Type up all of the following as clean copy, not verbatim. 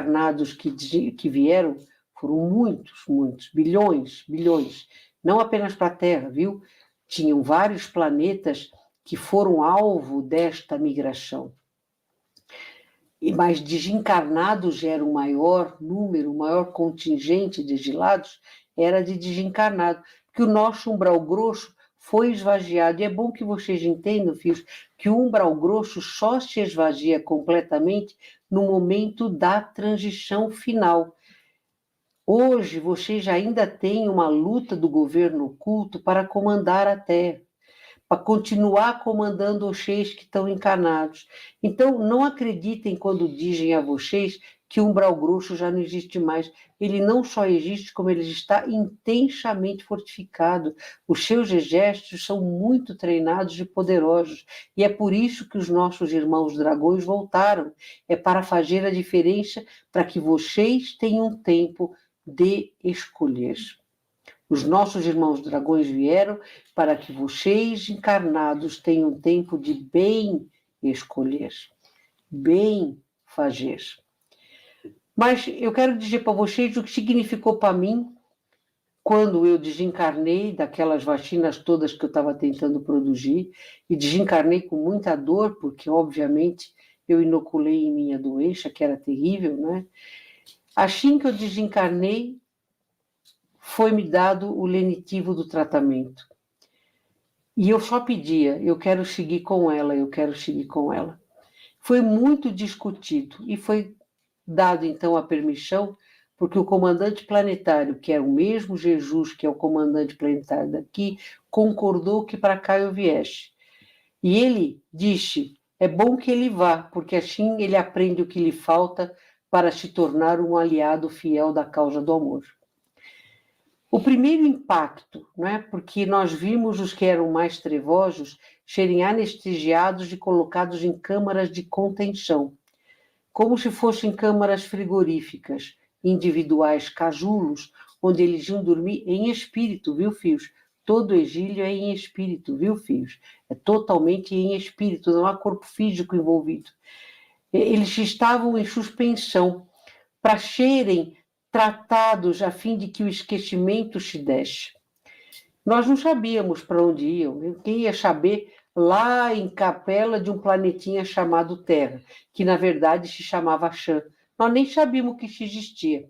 encarnados que vieram, foram muitos, muitos, bilhões, bilhões, não apenas para a Terra, viu? Tinham vários planetas que foram alvo desta migração. Mas desencarnados era o maior número, o maior contingente de exilados era de desencarnado, porque o nosso umbral grosso foi esvaziado. E é bom que vocês entendam, filhos, que o umbral grosso só se esvazia completamente no momento da transição final. Hoje, vocês ainda têm uma luta do governo oculto para comandar a Terra, para continuar comandando os seres que estão encarnados. Então, não acreditem quando dizem a vocês que o umbral grosso já não existe mais. Ele não só existe, como ele está intensamente fortificado. Os seus exércitos são muito treinados e poderosos. E é por isso que os nossos irmãos dragões voltaram. É para fazer a diferença, para que vocês tenham tempo de escolher. Os nossos irmãos dragões vieram para que vocês, encarnados, tenham tempo de bem escolher, bem fazer. Mas eu quero dizer para vocês o que significou para mim quando eu desencarnei daquelas vacinas todas que eu estava tentando produzir, e desencarnei com muita dor, porque, obviamente, eu inoculei em minha doença, que era terrível, né? Assim que eu desencarnei, foi-me dado o lenitivo do tratamento. E eu só pedia, eu quero seguir com ela, eu quero seguir com ela. Foi muito discutido e foi dado então a permissão, porque o comandante planetário, que é o mesmo Jesus, que é o comandante planetário daqui, concordou que para cá eu viesse. E ele disse, é bom que ele vá, porque assim ele aprende o que lhe falta para se tornar um aliado fiel da causa do amor. O primeiro impacto, né, porque nós vimos os que eram mais trevosos serem anestesiados e colocados em câmaras de contenção, como se fossem câmaras frigoríficas, individuais, casulos, onde eles iam dormir em espírito, viu, filhos? Todo exílio é em espírito, viu, filhos? É totalmente em espírito, não há corpo físico envolvido. Eles estavam em suspensão para serem tratados a fim de que o esquecimento se desse. Nós não sabíamos para onde iam. Quem ia saber lá em Capela de um planetinha chamado Terra, que na verdade se chamava Xan. Nós nem sabíamos que isso existia.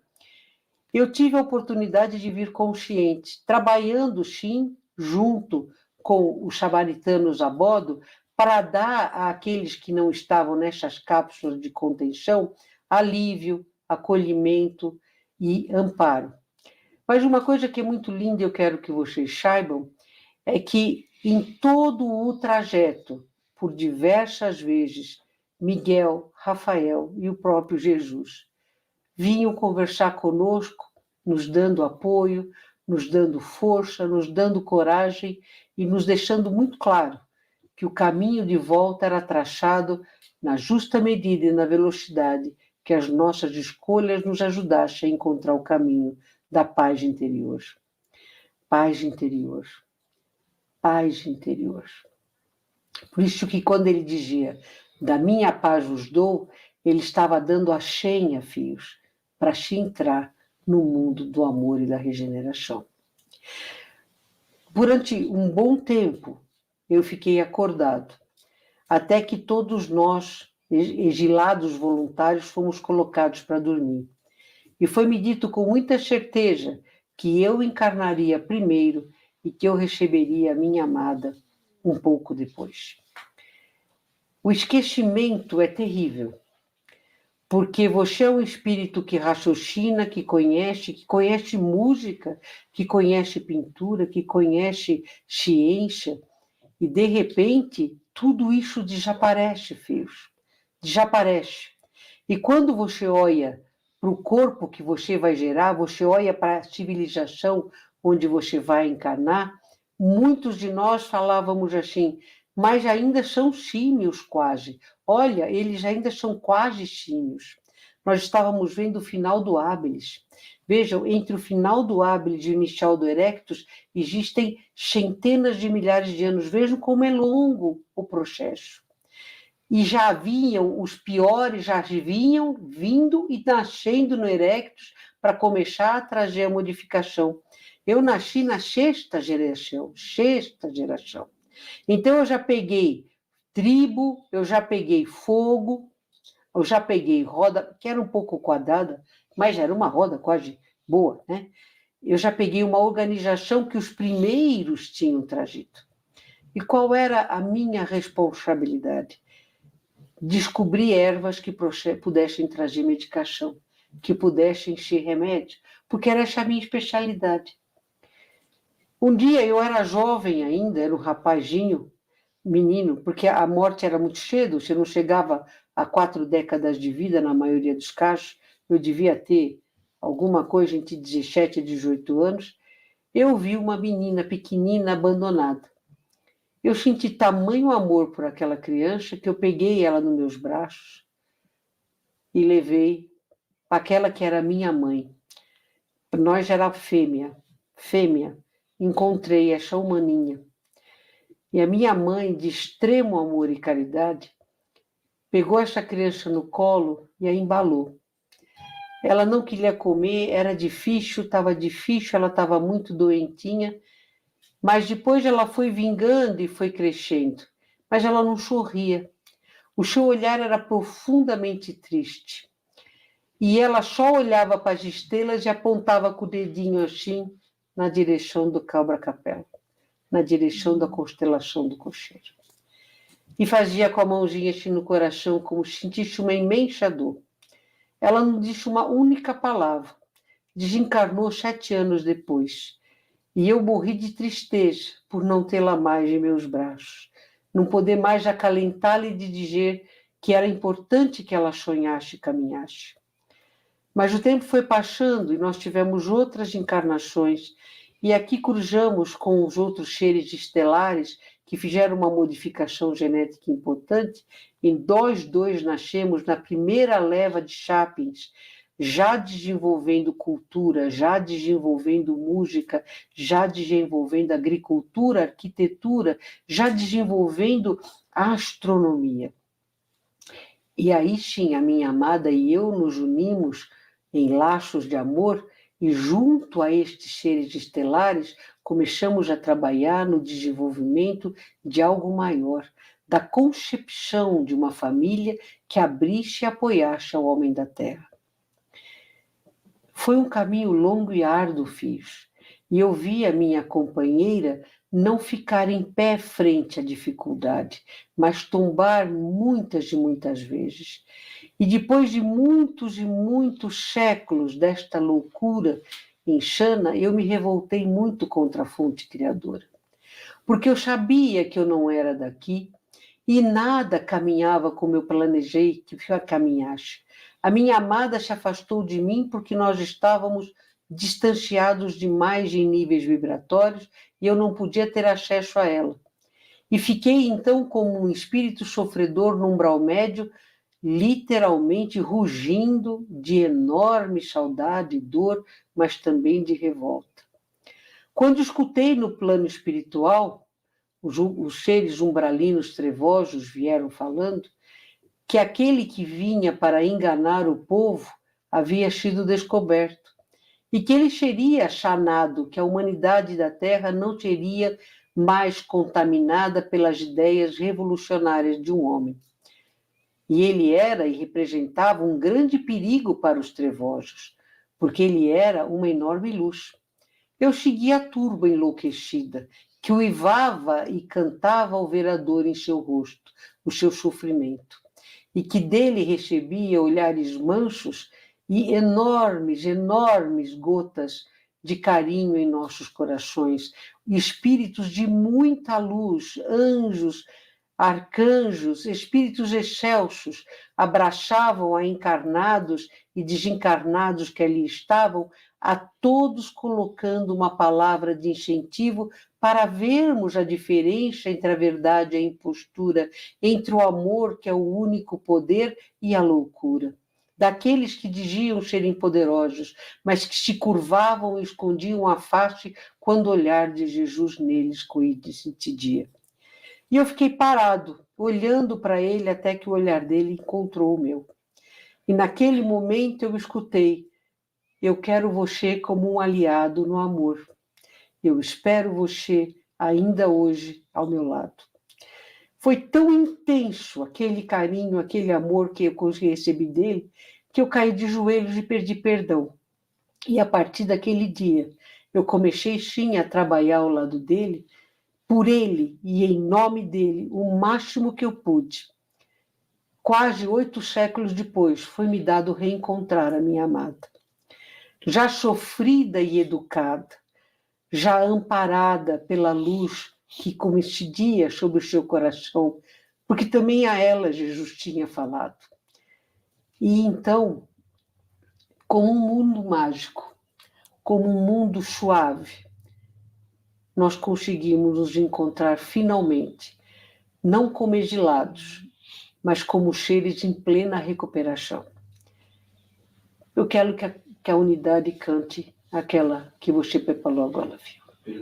Eu tive a oportunidade de vir consciente, trabalhando, sim, junto com os samaritanos a bordo, para dar àqueles que não estavam nessas cápsulas de contenção alívio, acolhimento e amparo. Mas uma coisa que é muito linda, eu quero que vocês saibam, é que em todo o trajeto, por diversas vezes, Miguel, Rafael e o próprio Jesus vinham conversar conosco, nos dando apoio, nos dando força, nos dando coragem e nos deixando muito claro que o caminho de volta era traçado na justa medida e na velocidade que as nossas escolhas nos ajudassem a encontrar o caminho da paz interior. Paz interior. Paz interior. Por isso que quando ele dizia, da minha paz vos dou, ele estava dando a senha, filhos, para se entrar no mundo do amor e da regeneração. Durante um bom tempo, eu fiquei acordado, até que todos nós, exilados voluntários, fomos colocados para dormir. E foi-me dito com muita certeza que eu encarnaria primeiro e que eu receberia a minha amada um pouco depois. O esquecimento é terrível, porque você é um espírito que raciocina, que conhece música, que conhece pintura, que conhece ciência, e de repente tudo isso desaparece, filhos, desaparece. E quando você olha para o corpo que você vai gerar, você olha para a civilização onde você vai encarnar, muitos de nós falávamos assim, mas ainda são símios quase. Olha, eles ainda são quase símios. Nós estávamos vendo o final do Hábilis. Vejam, entre o final do Hábilis e o inicial do Erectus, existem centenas de milhares de anos. Vejam como é longo o processo. e já vinham, os piores já vinham vindo e nascendo no Erectus para começar a trazer a modificação. Eu nasci na sexta geração. Então eu já peguei tribo, eu já peguei fogo, eu já peguei roda, que era um pouco quadrada, mas era uma roda quase boa, né? Eu já peguei uma organização que os primeiros tinham trazido. E qual era a minha responsabilidade? Descobrir ervas que pudessem trazer medicação, que pudessem ser remédio, porque era essa a minha especialidade. Um dia eu era jovem ainda, era um rapazinho, menino, porque a morte era muito cedo, você não chegava a 4 décadas de vida na maioria dos casos, eu devia ter alguma coisa entre 17 e 18 anos, eu vi uma menina pequenina abandonada. Eu senti tamanho amor por aquela criança que eu peguei ela nos meus braços e levei para aquela que era minha mãe. Nós era fêmea. Encontrei essa humaninha. E a minha mãe, de extremo amor e caridade, pegou essa criança no colo e a embalou. Ela não queria comer, era difícil, ela estava muito doentinha, mas depois ela foi vingando e foi crescendo. Mas ela não sorria. O seu olhar era profundamente triste. E ela só olhava para as estrelas e apontava com o dedinho assim na direção do Cabra-Capela, na direção da constelação do Cocheiro. E fazia com a mãozinha assim no coração, como se sentisse uma imensa dor. Ela não disse uma única palavra. Desencarnou 7 anos depois. E eu morri de tristeza por não tê-la mais em meus braços. Não poder mais acalentá-la e de dizer que era importante que ela sonhasse e caminhasse. Mas o tempo foi passando e nós tivemos outras encarnações. E aqui cruzamos com os outros seres estelares que fizeram uma modificação genética importante. Em nós dois nascemos na primeira leva de sapiens, já desenvolvendo cultura, já desenvolvendo música, já desenvolvendo agricultura, arquitetura, já desenvolvendo astronomia. E aí sim, a minha amada e eu nos unimos em laços de amor e junto a estes seres estelares começamos a trabalhar no desenvolvimento de algo maior, da concepção de uma família que abrisse e apoiasse ao homem da Terra. Foi um caminho longo e árduo, filhos, e eu vi a minha companheira não ficar em pé frente à dificuldade, mas tombar muitas e muitas vezes. E depois de muitos e muitos séculos desta loucura insana, eu me revoltei muito contra a fonte criadora, porque eu sabia que eu não era daqui e nada caminhava como eu planejei que caminhasse. A minha amada se afastou de mim porque nós estávamos distanciados demais em níveis vibratórios e eu não podia ter acesso a ela. E fiquei então como um espírito sofredor no umbral médio, literalmente rugindo de enorme saudade e dor, mas também de revolta. Quando escutei no plano espiritual, os seres umbralinos trevosos vieram falando que aquele que vinha para enganar o povo havia sido descoberto e que ele seria chanado, que a humanidade da Terra não seria mais contaminada pelas ideias revolucionárias de um homem. E ele era e representava um grande perigo para os trevosos, porque ele era uma enorme luz. Eu segui a turba enlouquecida, que uivava e cantava ao ver a dor em seu rosto, o seu sofrimento, e que dele recebia olhares mansos e enormes gotas de carinho em nossos corações, espíritos de muita luz, anjos, arcanjos, espíritos excelsos, abraçavam a encarnados e desencarnados que ali estavam, a todos colocando uma palavra de incentivo para vermos a diferença entre a verdade e a impostura, entre o amor, que é o único poder, e a loucura. Daqueles que diziam serem poderosos, mas que se curvavam e escondiam a face quando o olhar de Jesus neles coincidia. E eu fiquei parado, olhando para ele até que o olhar dele encontrou o meu. E naquele momento eu escutei: eu quero você como um aliado no amor. Eu espero você ainda hoje ao meu lado. Foi tão intenso aquele carinho, aquele amor que eu recebi dele, que eu caí de joelhos e pedi perdão. E a partir daquele dia, eu comecei sim a trabalhar ao lado dele, por ele e em nome dele, o máximo que eu pude. Quase 8 séculos depois, foi-me dado reencontrar a minha amada. Já sofrida e educada, já amparada pela luz que coincidia sobre o seu coração, porque também a ela Jesus tinha falado. E então, como um mundo mágico, como um mundo suave, nós conseguimos nos encontrar finalmente, não como exilados, mas como seres em plena recuperação. Eu quero que a unidade cante aquela que você preparou agora, filho.